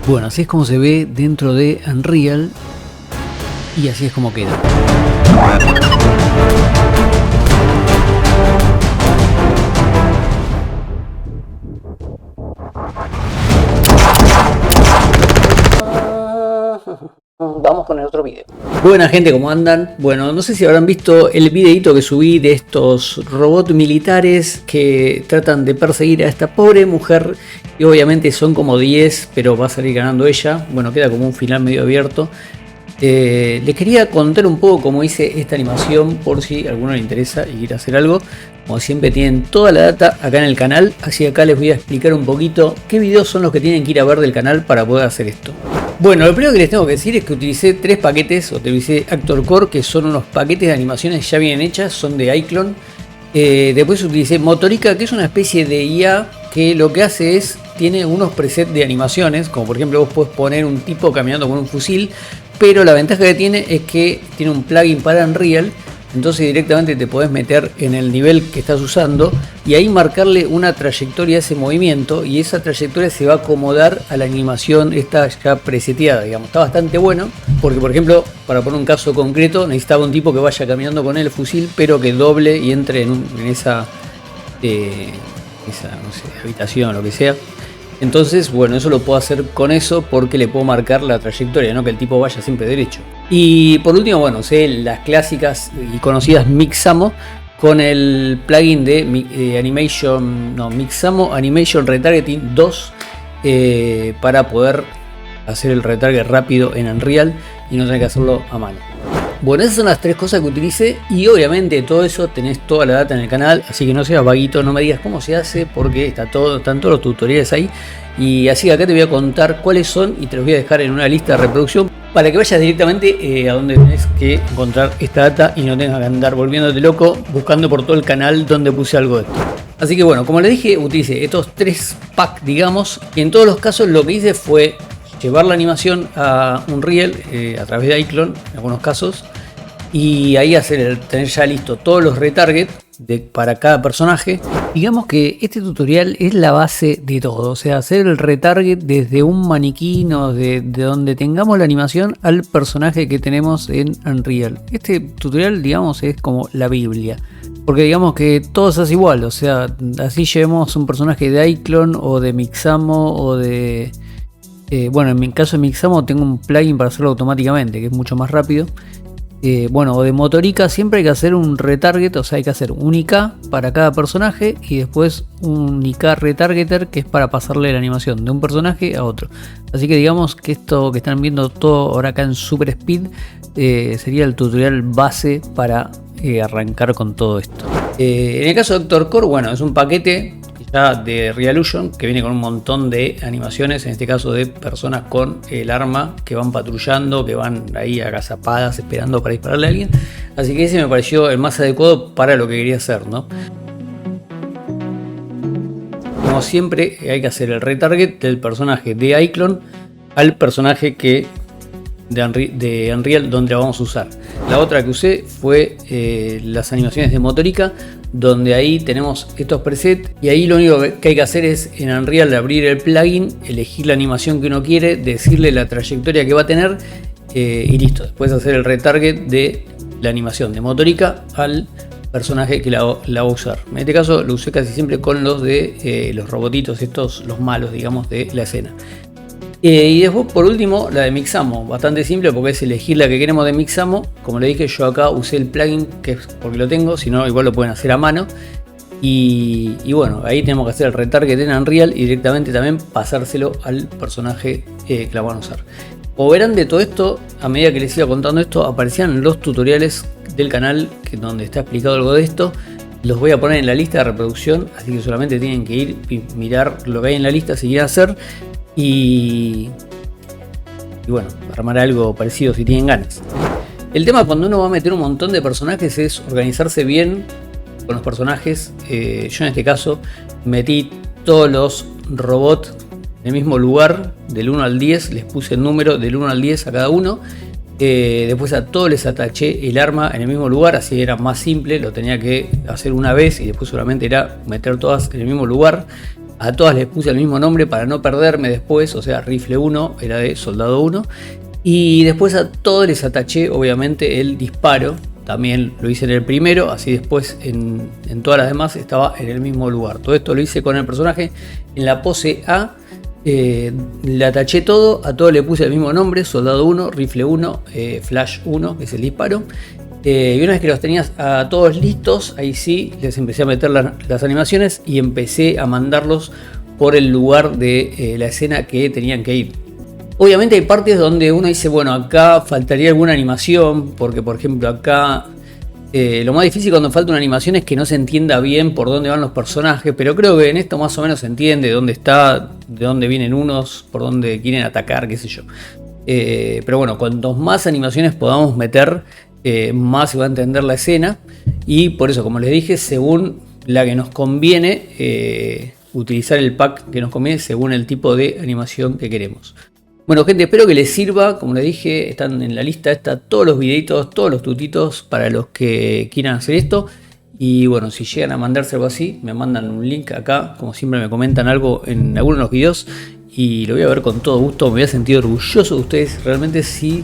Bueno, así es como se ve dentro de Unreal y así es como queda. Vamos con el otro video. Buena gente, ¿cómo andan? Bueno, no sé si habrán visto el videito que subí de estos robots militares que tratan de perseguir a esta pobre mujer. Y obviamente son como 10, pero va a salir ganando ella. Bueno, queda como un final medio abierto. Les quería contar un poco cómo hice esta animación, por si a alguno le interesa y quiere hacer algo. Como siempre tienen toda la data acá en el canal, así acá les voy a explicar un poquito qué videos son los que tienen que ir a ver del canal para poder hacer esto. Bueno, lo primero que les tengo que decir es que utilicé 3 paquetes, utilicé Actor Core, que son unos paquetes de animaciones ya bien hechas, son de iClone. Después utilicé Motorica, que es una especie de IA que lo que hace es, tiene unos presets de animaciones, como por ejemplo vos podés poner un tipo caminando con un fusil, pero la ventaja que tiene es que tiene un plugin para Unreal, entonces directamente te podés meter en el nivel que estás usando y ahí marcarle una trayectoria a ese movimiento y esa trayectoria se va a acomodar a la animación esta ya preseteada, digamos. Está bastante bueno porque, por ejemplo, para poner un caso concreto, necesitaba un tipo que vaya caminando con el fusil pero que doble y entre en esa no sé, habitación o lo que sea. Entonces, bueno, eso lo puedo hacer con eso porque le puedo marcar la trayectoria, no que el tipo vaya siempre derecho. Y por último, bueno, sé las clásicas y conocidas Mixamo con el plugin de Mixamo Animation Retargeting 2 para poder hacer el retarget rápido en Unreal y no tener que hacerlo a mano. Bueno, esas son las 3 cosas que utilicé y obviamente todo eso tenés toda la data en el canal, así que no seas vaguito, no me digas cómo se hace porque están todos los tutoriales ahí. Y así que acá te voy a contar cuáles son y te los voy a dejar en una lista de reproducción para que vayas directamente a donde tenés que encontrar esta data y no tengas que andar volviéndote loco buscando por todo el canal donde puse algo de esto. Así que bueno, como les dije, utilicé estos 3 packs, digamos, y en todos los casos lo que hice fue llevar la animación a Unreal a través de iClone en algunos casos y ahí tener ya listo todos los retargets para cada personaje. Digamos que este tutorial es la base de todo, o sea, hacer el retarget desde un maniquí o de donde tengamos la animación al personaje que tenemos en Unreal. Este tutorial, digamos, es como la Biblia, porque digamos que todo se hace igual, o sea, así llevemos un personaje de iClone o de Mixamo o de... bueno, en mi caso de Mixamo tengo un plugin para hacerlo automáticamente, que es mucho más rápido. Bueno, o de Motorica siempre hay que hacer un retarget, o sea, hay que hacer un IK para cada personaje y después un IK retargeter que es para pasarle la animación de un personaje a otro. Así que digamos que esto que están viendo todo ahora acá en Super Speed sería el tutorial base para arrancar con todo esto. En el caso de Actor Core, bueno, es un paquete de Realusion que viene con un montón de animaciones, en este caso de personas con el arma que van patrullando, que van ahí agazapadas esperando para dispararle a alguien, así que ese me pareció el más adecuado para lo que quería hacer, ¿no? Como siempre hay que hacer el retarget del personaje de iClone al personaje que de Unreal donde la vamos a usar. La otra que usé fue las animaciones de Motorica, donde ahí tenemos estos presets y ahí lo único que hay que hacer es en Unreal abrir el plugin, elegir la animación que uno quiere, decirle la trayectoria que va a tener y listo. Después hacer el retarget de la animación de Motorica al personaje que la va a usar. En este caso lo usé casi siempre con los de los robotitos estos, los malos, digamos, de la escena. Y después por último la de Mixamo, bastante simple porque es elegir la que queremos de Mixamo. Como le dije, yo acá usé el plugin que es porque lo tengo, si no igual lo pueden hacer a mano. Y bueno, ahí tenemos que hacer el retarget en Unreal y directamente también pasárselo al personaje que la van a usar. Como verán, de todo esto, a medida que les iba contando esto, aparecían los tutoriales del canal donde está explicado algo de esto. Los voy a poner en la lista de reproducción, así que solamente tienen que ir y mirar lo que hay en la lista si quieren hacer. Y bueno, armar algo parecido si tienen ganas. El tema cuando uno va a meter un montón de personajes es organizarse bien con los personajes. Yo en este caso metí todos los robots en el mismo lugar, del 1 al 10, les puse el número del 1 al 10 a cada uno. Después a todos les ataché el arma en el mismo lugar, así era más simple, lo tenía que hacer una vez y después solamente era meter todas en el mismo lugar. A todas les puse el mismo nombre para no perderme después, o sea, rifle 1 era de soldado 1. Y después a todos les ataché obviamente el disparo. También lo hice en el primero, así después en todas las demás estaba en el mismo lugar. Todo esto lo hice con el personaje en la pose A. Le ataché todo, a todos le puse el mismo nombre, soldado 1, rifle 1, flash 1, que es el disparo. Y una vez que los tenías a todos listos, ahí sí les empecé a meter las animaciones y empecé a mandarlos por el lugar de la escena que tenían que ir. Obviamente hay partes donde uno dice, bueno, acá faltaría alguna animación, porque por ejemplo acá lo más difícil cuando falta una animación es que no se entienda bien por dónde van los personajes, pero creo que en esto más o menos se entiende dónde está, de dónde vienen unos, por dónde quieren atacar, qué sé yo. Pero bueno, cuantos más animaciones podamos meter, más se va a entender la escena, y por eso, como les dije, según la que nos conviene, utilizar el pack que nos conviene según el tipo de animación que queremos. Bueno gente, espero que les sirva. Como les dije, están en la lista esta todos los videitos, todos los tutitos para los que quieran hacer esto. Y bueno, si llegan a mandarse algo así, me mandan un link acá, como siempre me comentan algo en algunos de los videos, y lo voy a ver con todo gusto. Me voy a sentir orgulloso de ustedes realmente si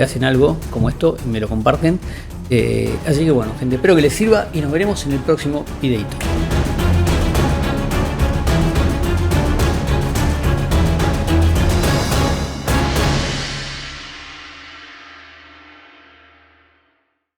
hacen algo como esto y me lo comparten. Así que bueno gente, espero que les sirva y nos veremos en el próximo videito.